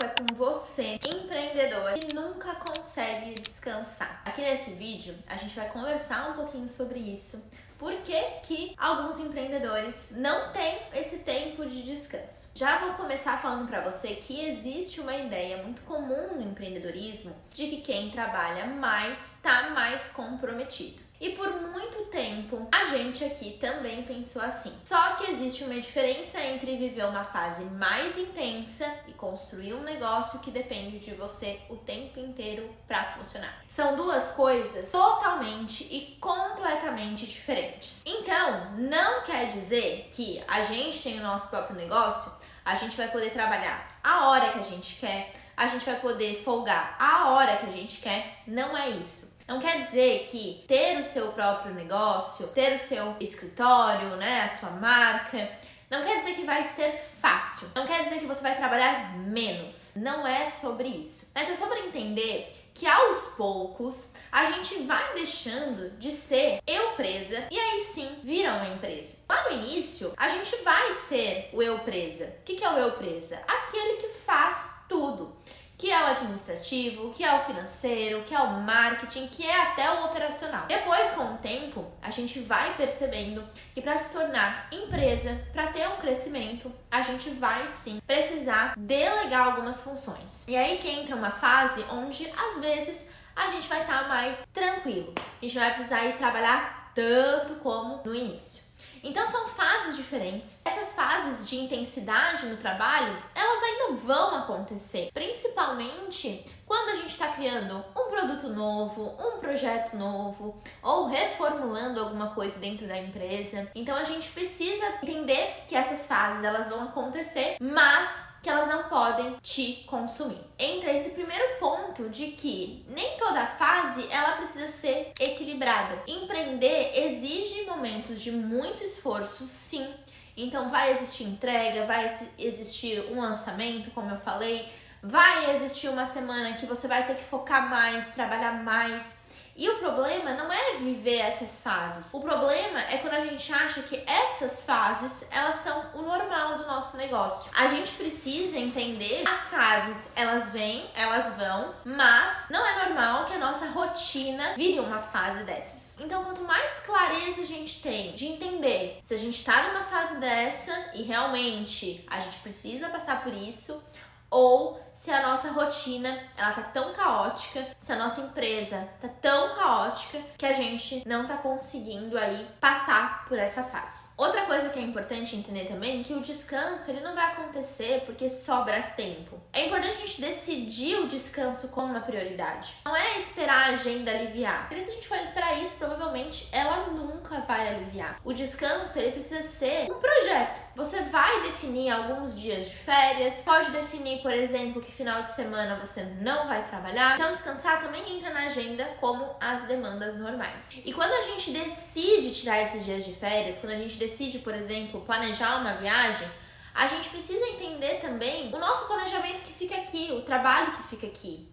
papo é com você, empreendedor, que nunca consegue descansar. Aqui nesse vídeo, a gente vai conversar um pouquinho sobre isso. Por que alguns empreendedores não têm esse tempo de descanso? Já vou começar falando para você que existe uma ideia muito comum no empreendedorismo de que quem trabalha mais está mais comprometido. E por muito tempo, a gente aqui também pensou assim. Só que existe uma diferença entre viver uma fase mais intensa e construir um negócio que depende de você o tempo inteiro para funcionar. São duas coisas totalmente e completamente diferentes. Então, não quer dizer que a gente tem o nosso próprio negócio, a gente vai poder trabalhar a hora que a gente quer, a gente vai poder folgar a hora que a gente quer. Não é isso. Não quer dizer que ter o seu próprio negócio, ter o seu escritório, a sua marca, não quer dizer que vai ser fácil. Não quer dizer que você vai trabalhar menos. Não é sobre isso. Mas é sobre entender que aos poucos a gente vai deixando de ser eu presa e aí sim vira uma empresa. Lá no início, a gente vai ser o eu presa. O que é o eu presa? Aquele que faz tudo. Que é o administrativo, que é o financeiro, que é o marketing, que é até o operacional. Depois, com o tempo, a gente vai percebendo que para se tornar empresa, para ter um crescimento, a gente vai sim precisar delegar algumas funções. E aí que entra uma fase onde, às vezes, a gente vai estar mais tranquilo. A gente não vai precisar ir trabalhar tanto como no início. Então são fases diferentes. Essas fases de intensidade no trabalho, elas ainda vão acontecer, principalmente quando a gente está criando um produto novo, um projeto novo ou reformulando alguma coisa dentro da empresa. Então a gente precisa entender que essas fases elas vão acontecer, mas que elas não podem te consumir. Entra esse primeiro ponto de que nem toda fase ela precisa ser equilibrada. Empreender exige momentos de muito esforço, sim. Então vai existir entrega, vai existir um lançamento, como eu falei, vai existir uma semana que você vai ter que focar mais, trabalhar mais. E o problema não é viver essas fases. O problema é quando a gente acha que essas fases, elas são o normal do nosso negócio. A gente precisa entender as fases, elas vêm, elas vão, mas não é normal que a nossa rotina vire uma fase dessas. Então, quanto mais clareza a gente tem de entender se a gente tá numa fase dessa e realmente a gente precisa passar por isso, ou se a nossa rotina ela tá tão caótica, se a nossa empresa tá tão caótica que a gente não tá conseguindo aí passar por essa fase. Outra coisa que é importante entender também é que o descanso ele não vai acontecer porque sobra tempo. É importante a gente decidir o descanso como uma prioridade. Não é esperar a agenda aliviar. Porque se a gente for esperar isso, provavelmente ela nunca vai aliviar. O descanso ele precisa ser um projeto. Você vai definir alguns dias de férias, pode definir, por exemplo, que final de semana você não vai trabalhar. Então, descansar também entra na agenda como as demandas normais. E quando a gente decide tirar esses dias de férias, quando a gente decide, por exemplo, planejar uma viagem, a gente precisa entender também o nosso planejamento que fica aqui, o trabalho que fica aqui,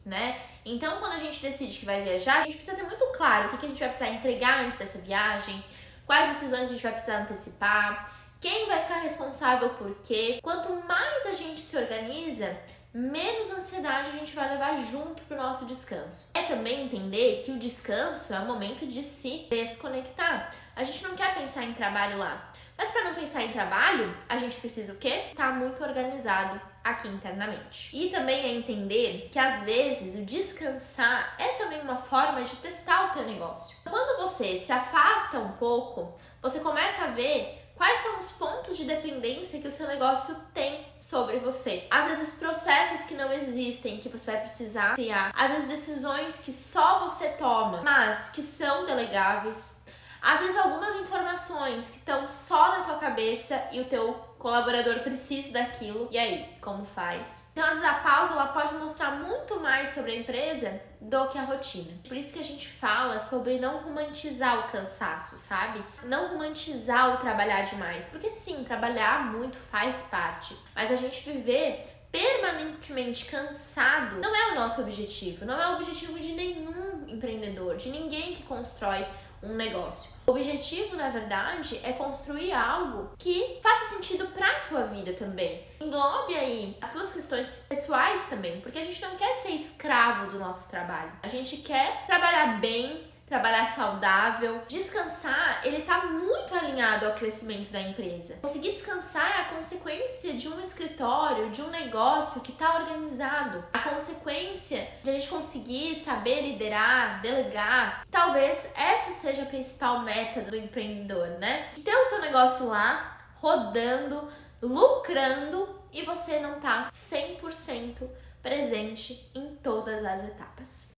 Então, quando a gente decide que vai viajar, a gente precisa ter muito claro o que a gente vai precisar entregar antes dessa viagem, quais decisões a gente vai precisar antecipar, quem vai ficar responsável por quê. Quanto mais a gente se organiza, menos ansiedade a gente vai levar junto pro nosso descanso. É também entender que o descanso é o momento de se desconectar. A gente não quer pensar em trabalho lá. Mas para não pensar em trabalho, a gente precisa o quê? Estar muito organizado aqui internamente. E também é entender que às vezes o descansar é também uma forma de testar o teu negócio. Quando você se afasta um pouco, você começa a ver quais são os pontos de dependência que o seu negócio tem sobre você. Às vezes processos que não existem, que você vai precisar criar. Às vezes decisões que só você toma, mas que são delegáveis. Às vezes algumas informações que estão só na tua cabeça e o teu colaborador precisa daquilo. E aí, como faz? Então, às vezes a pausa ela pode mostrar muito mais sobre a empresa do que a rotina. Por isso que a gente fala sobre não romantizar o cansaço, sabe? Não romantizar o trabalhar demais. Porque sim, trabalhar muito faz parte. Mas a gente viver permanentemente cansado não é o nosso objetivo. Não é o objetivo de nenhum empreendedor, de ninguém que constrói um negócio. O objetivo, na verdade, é construir algo que faça sentido pra tua vida também. Englobe aí as tuas questões pessoais também, porque a gente não quer ser escravo do nosso trabalho. A gente quer trabalhar bem, trabalhar saudável. Descansar, ele tá muito alinhado ao crescimento da empresa. Conseguir descansar é a consequência de um escritório, de um negócio que tá organizado. A consequência de a gente conseguir saber liderar, delegar. Talvez essa seja a principal meta do empreendedor, né? De ter o seu negócio lá, rodando, lucrando e você não tá 100% presente em todas as etapas.